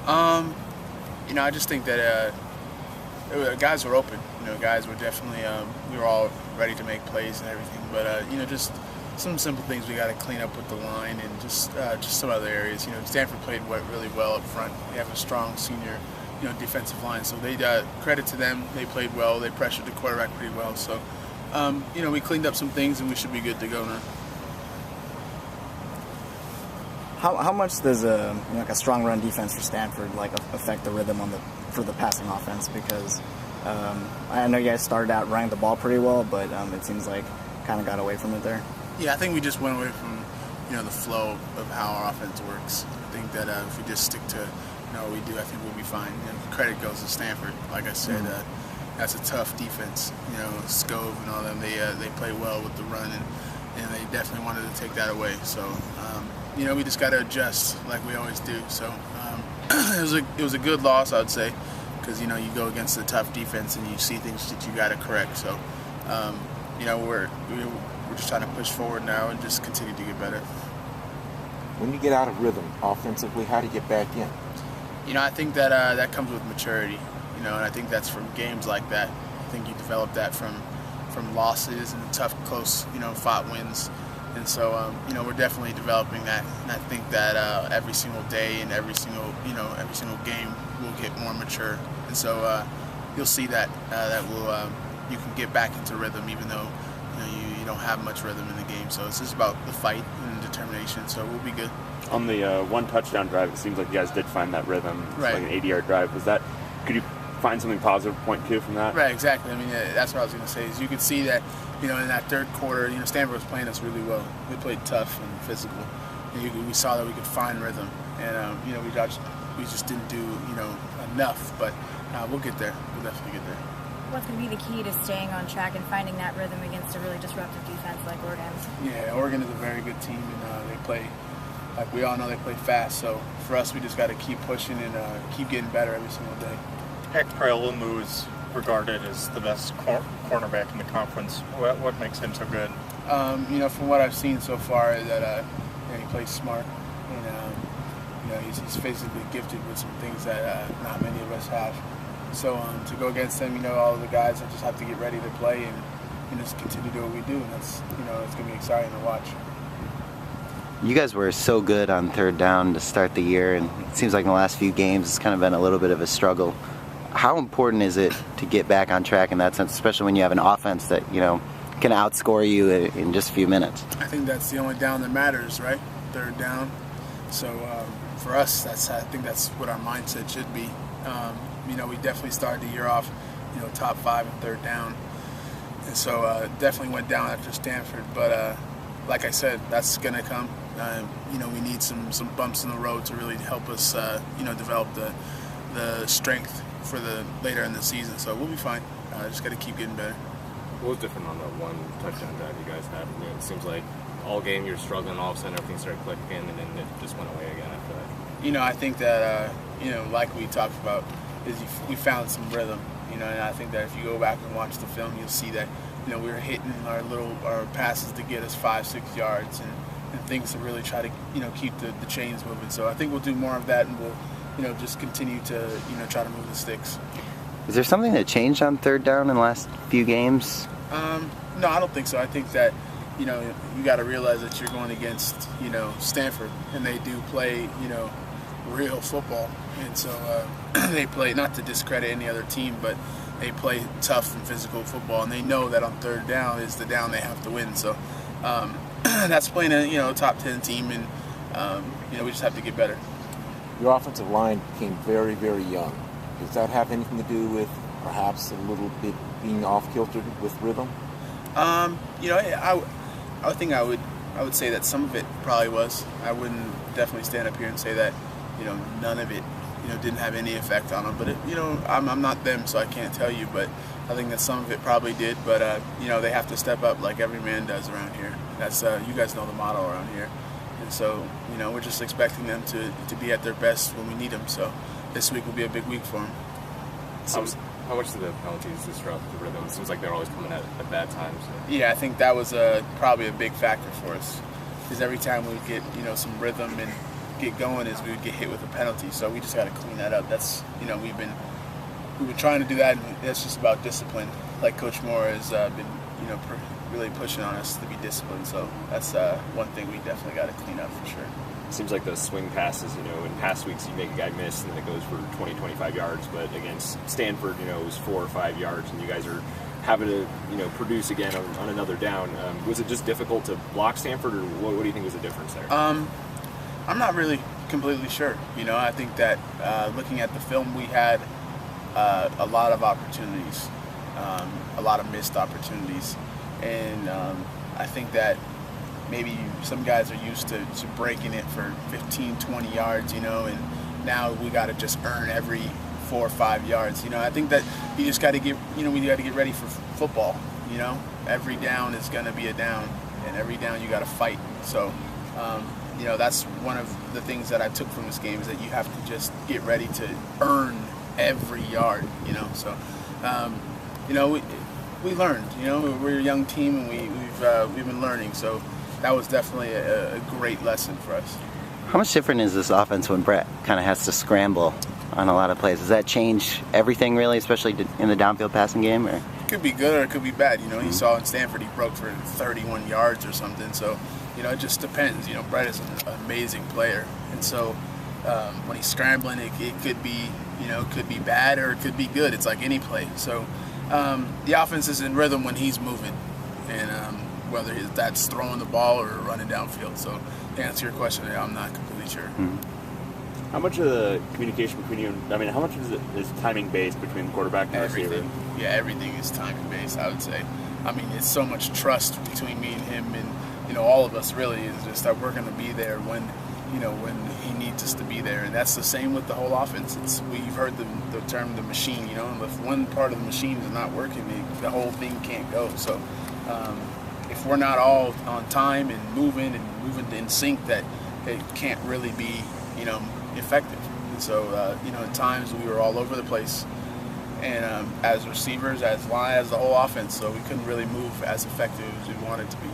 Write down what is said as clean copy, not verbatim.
Um, I just think that guys were open. Guys were definitely we were all ready to make plays and everything. But just some simple things we got to clean up with the line and just some other areas. Stanford played really well up front. We have a strong senior defensive line, so they credit to them. They played well. They pressured the quarterback pretty well. So we cleaned up some things and we should be good to go now. How much does a strong run defense for Stanford affect the rhythm for the passing offense? Because I know you guys started out running the ball pretty well, but it seems like kind of got away from it there. Yeah, I think we just went away from the flow of how our offense works. I think that if we just stick to what we do, I think we'll be fine. Credit goes to Stanford. Like I said, that's a tough defense. Scove and all them, they play well with the run, and they definitely wanted to take that away. So. We just got to adjust like we always do. So it was a good loss, I would say, because you go against a tough defense and you see things that you got to correct. So we're just trying to push forward now and just continue to get better. When you get out of rhythm offensively, how do you get back in? I think that that comes with maturity. And I think that's from games like that. I think you develop that from losses and tough, close, fought wins. And so, we're definitely developing that, and I think that every single day and every single game we'll get more mature. And so you'll see that you can get back into rhythm, even though you don't have much rhythm in the game. So it's just about the fight and determination. So we'll be good. On the one touchdown drive, it seems like you guys did find that rhythm. It's right. Like an 80-yard drive. Could you find something positive to point to from that? Right, exactly. I mean, that's what I was going to say. Is you could see that. In that third quarter, Stanford was playing us really well. We played tough and physical. And we saw that we could find rhythm. And, we just didn't do, enough. But we'll get there. We'll definitely get there. What's going to be the key to staying on track and finding that rhythm against a really disruptive defense like Oregon? Yeah, Oregon is a very good team, and they play, like we all know, they play fast. So for us, we just got to keep pushing and keep getting better every single day. Ekprelumu's is regarded as the best cornerback in the conference. What makes him so good? From what I've seen so far, is that he plays smart, and he's physically gifted with some things that not many of us have. So to go against him, all of the guys that just have to get ready to play and just continue to do what we do, and that's it's gonna be exciting to watch. You guys were so good on third down to start the year, and it seems like in the last few games it's kind of been a little bit of a struggle. How important is it to get back on track in that sense, especially when you have an offense that can outscore you in just a few minutes? I think that's the only down that matters, right? Third down. So for us, I think that's what our mindset should be. We definitely started the year off, top 5 and third down, and so definitely went down after Stanford. But like I said, that's gonna come. We need some bumps in the road to really help us, develop the strength for the later in the season. So we'll be fine. Just got to keep getting better. What was different on that one touchdown drive you guys had? It seems like all game you're struggling, all of a sudden everything started clicking, and then it just went away again after that. I think that, like we talked about, is we found some rhythm, and I think that if you go back and watch the film, you'll see that, we were hitting our passes to get us 5-6 yards and things to really try to, keep the chains moving. So I think we'll do more of that, and we'll, just continue to, try to move the sticks. Is there something that changed on third down in the last few games? No, I don't think so. I think that, you got to realize that you're going against, Stanford, and they do play, real football. And so they play, not to discredit any other team, but they play tough and physical football, and they know that on third down is the down they have to win. So that's playing a top 10 team, and we just have to get better. Your offensive line became very, very young. Does that have anything to do with perhaps a little bit being off-kilter with rhythm? I would say that some of it probably was. I wouldn't definitely stand up here and say that, none of it, didn't have any effect on them. But I'm not them, so I can't tell you. But I think that some of it probably did. But they have to step up like every man does around here. That's you guys know the motto around here. And so we're just expecting them to be at their best when we need them. So this week will be a big week for them. How much do the penalties disrupt the rhythm? It seems like they're always coming at bad times. So. Yeah, I think that was probably a big factor for us, because every time we get some rhythm and get going is we would get hit with a penalty. So we just got to clean that up. That's, we've been trying to do that, and it's just about discipline. Like Coach Moore has been, really pushing on us to be disciplined. So that's one thing we definitely got to clean up for sure. Seems like those swing passes, in past weeks you make a guy miss and then it goes for 20, 25 yards. But against Stanford, it was 4 or 5 yards, and you guys are having to, produce again on another down. Was it just difficult to block Stanford, or what do you think was the difference there? I'm not really completely sure. I think that looking at the film, we had a lot of opportunities, a lot of missed opportunities, and I think that maybe some guys are used to breaking it for 15, 20 yards, and now we got to just earn every 4 or 5 yards. I think that you just got to get, we got to get ready for football. Every down is going to be a down, and every down you got to fight. So, that's one of the things that I took from this game, is that you have to just get ready to earn every yard. So, we learned. We're a young team, and we've been learning. So that was definitely a great lesson for us. How much different is this offense when Brett kind of has to scramble on a lot of plays? Does that change everything really, especially in the downfield passing game? Or? It could be good or it could be bad. You saw in Stanford he broke for 31 yards or something. So, it just depends. Brett is an amazing player, and so when he's scrambling, it could be could be bad or it could be good. It's like any play. So the offense is in rhythm when he's moving, and whether that's throwing the ball or running downfield. So to answer your question, I'm not completely sure. Mm-hmm. How much of the communication between you and, how much is timing based between the quarterback and the receiver? Everything. Yeah, everything is timing based, I would say. It's so much trust between me and him, and all of us really, is just that we're going to be there when he needs us to be there. And that's the same with the whole offense. We've heard the term the machine, and if one part of the machine is not working, the whole thing can't go. So if we're not all on time and moving in sync, that it can't really be, effective. And so, at times we were all over the place, and as receivers, as the whole offense, so we couldn't really move as effective as we wanted to be.